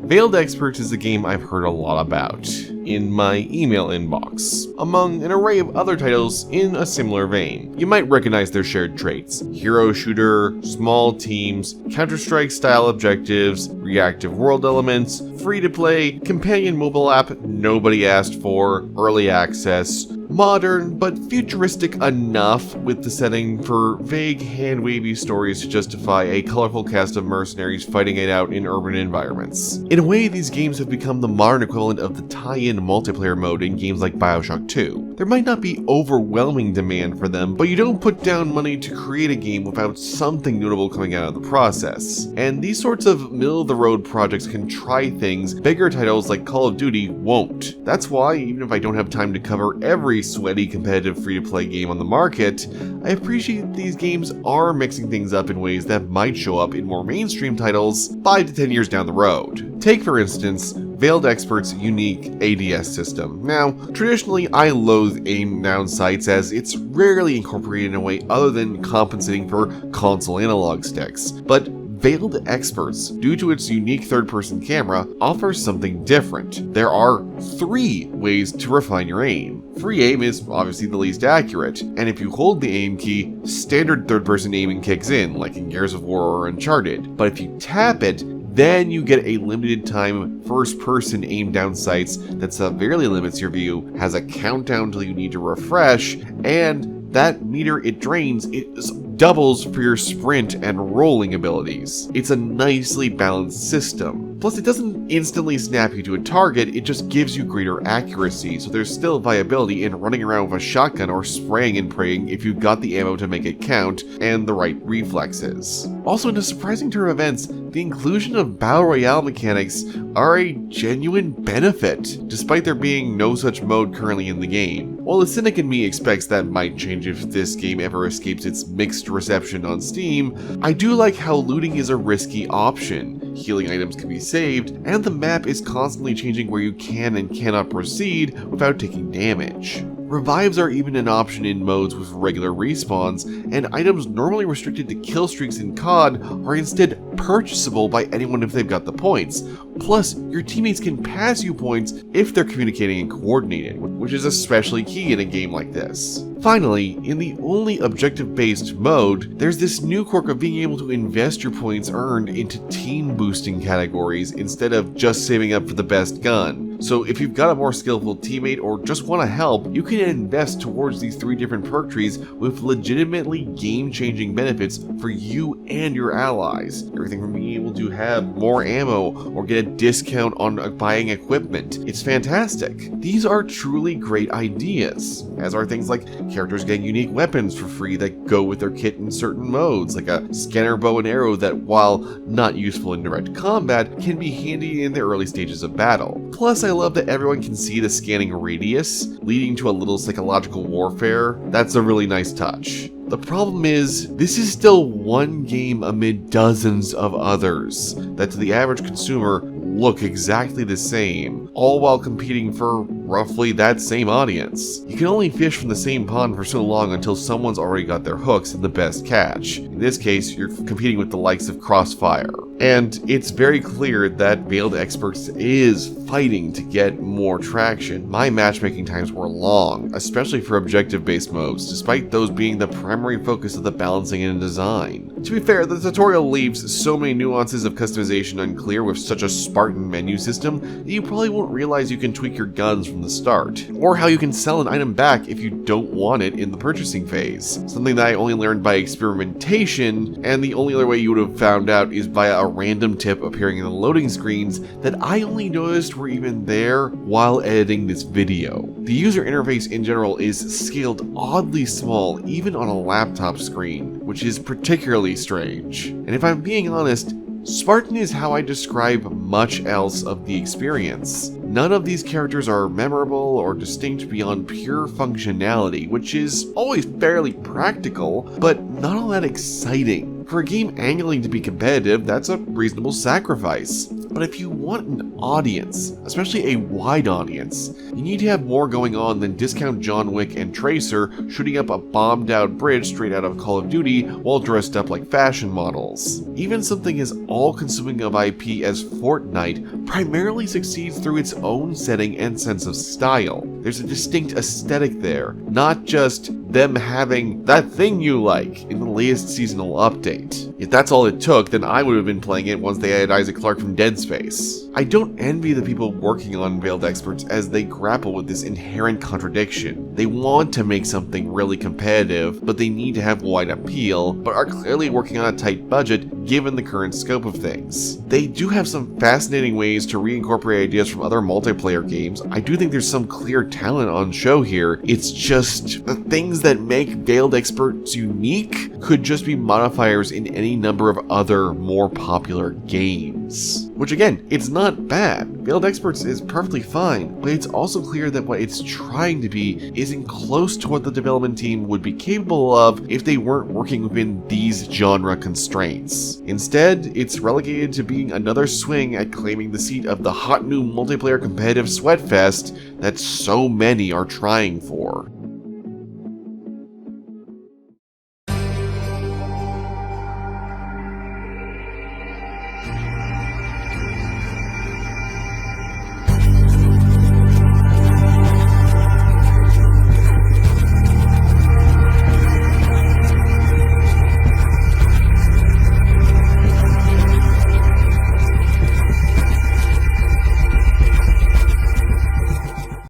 Veiled Experts is a game I've heard a lot about in my email inbox, among an array of other titles in a similar vein. You might recognize their shared traits: hero shooter, small teams, Counter-Strike style objectives, reactive world elements, free-to-play, companion mobile app nobody asked for, early access, modern but futuristic enough with the setting for vague hand-wavy stories to justify a colorful cast of mercenaries fighting it out in urban environments. In a way, these games have become the modern equivalent of the tie-in multiplayer mode in games like BioShock 2. There might not be overwhelming demand for them, but you don't put down money to create a game without something notable coming out of the process. And these sorts of middle-of-the-road projects can try things bigger titles like Call of Duty won't. That's why, even if I don't have time to cover every sweaty competitive free-to-play game on the market, I appreciate these games are mixing things up in ways that might show up in more mainstream titles 5 to 10 years down the road. Take, for instance, Veiled Experts' unique ADS system. Now, traditionally I loathe aim down sights as it's rarely incorporated in a way other than compensating for console analog sticks, but Veiled Experts, due to its unique third-person camera, offers something different. There are 3 ways to refine your aim. Free aim is obviously the least accurate, and if you hold the aim key, standard third-person aiming kicks in, like in Gears of War or Uncharted. But if you tap it, then you get a limited time first-person aim down sights that severely limits your view, has a countdown till you need to refresh, and that meter it drains, it doubles for your sprint and rolling abilities. It's a nicely balanced system. Plus, it doesn't instantly snap you to a target, it just gives you greater accuracy, so there's still viability in running around with a shotgun or spraying and praying if you've got the ammo to make it count and the right reflexes. Also, in a surprising turn of events, the inclusion of Battle Royale mechanics are a genuine benefit, despite there being no such mode currently in the game. While the cynic in me expects that might change if this game ever escapes its mixed reception on Steam, I do like how looting is a risky option. Healing items can be saved, and the map is constantly changing where you can and cannot proceed without taking damage. Revives are even an option in modes with regular respawns, and items normally restricted to kill streaks in COD are instead purchasable by anyone if they've got the points. Plus, your teammates can pass you points if they're communicating and coordinated, which is especially key in a game like this. Finally, in the only objective-based mode, there's this new quirk of being able to invest your points earned into team boosting categories instead of just saving up for the best gun. So if you've got a more skillful teammate or just want to help, you can invest towards these 3 different perk trees with legitimately game-changing benefits for you and your allies. Everything from being able to have more ammo or get a discount on buying equipment. It's fantastic. These are truly great ideas, as are things like characters getting unique weapons for free that go with their kit in certain modes, like a scanner bow and arrow that, while not useful in direct combat, can be handy in the early stages of battle. Plus, I love that everyone can see the scanning radius, leading to a little psychological warfare. That's a really nice touch. The problem is, this is still one game amid dozens of others that to the average consumer look exactly the same, all while competing for roughly that same audience. You can only fish from the same pond for so long until someone's already got their hooks in the best catch. In this case, you're competing with the likes of Crossfire. And it's very clear that Veiled Experts is fighting to get more traction. My matchmaking times were long, especially for objective-based modes, despite those being the primary focus of the balancing and design. To be fair, the tutorial leaves so many nuances of customization unclear with such a Spartan menu system that you probably won't realize you can tweak your guns from the start, or how you can sell an item back if you don't want it in the purchasing phase. Something that I only learned by experimentation, and the only other way you would have found out is via a random tip appearing in the loading screens that I only noticed were even there while editing this video. The user interface in general is scaled oddly small even on a laptop screen, which is particularly strange. And if I'm being honest, Spartan is how I describe much else of the experience. None of these characters are memorable or distinct beyond pure functionality, which is always fairly practical, but not all that exciting. For a game angling to be competitive, that's a reasonable sacrifice. But if you want an audience, especially a wide audience, you need to have more going on than discount John Wick and Tracer shooting up a bombed out bridge straight out of Call of Duty while dressed up like fashion models. Even something as all-consuming of IP as Fortnite primarily succeeds through its own setting and sense of style. There's a distinct aesthetic there, not just them having that thing you like in the latest seasonal update. If that's all it took, then I would have been playing it once they added Isaac Clarke from Dead Space. I don't envy the people working on Veiled Experts as they grapple with this inherent contradiction. They want to make something really competitive, but they need to have wide appeal, but are clearly working on a tight budget given the current scope of things. They do have some fascinating ways to reincorporate ideas from other multiplayer games. I do think there's some clear talent on show here. It's just the things that make Veiled Experts unique could just be modifiers in any number of other more popular games. Which again, it's not bad. Veiled Experts is perfectly fine, but it's also clear that what it's trying to be isn't close to what the development team would be capable of if they weren't working within these genre constraints. Instead, it's relegated to being another swing at claiming the seat of the hot new multiplayer competitive sweatfest that so many are trying for.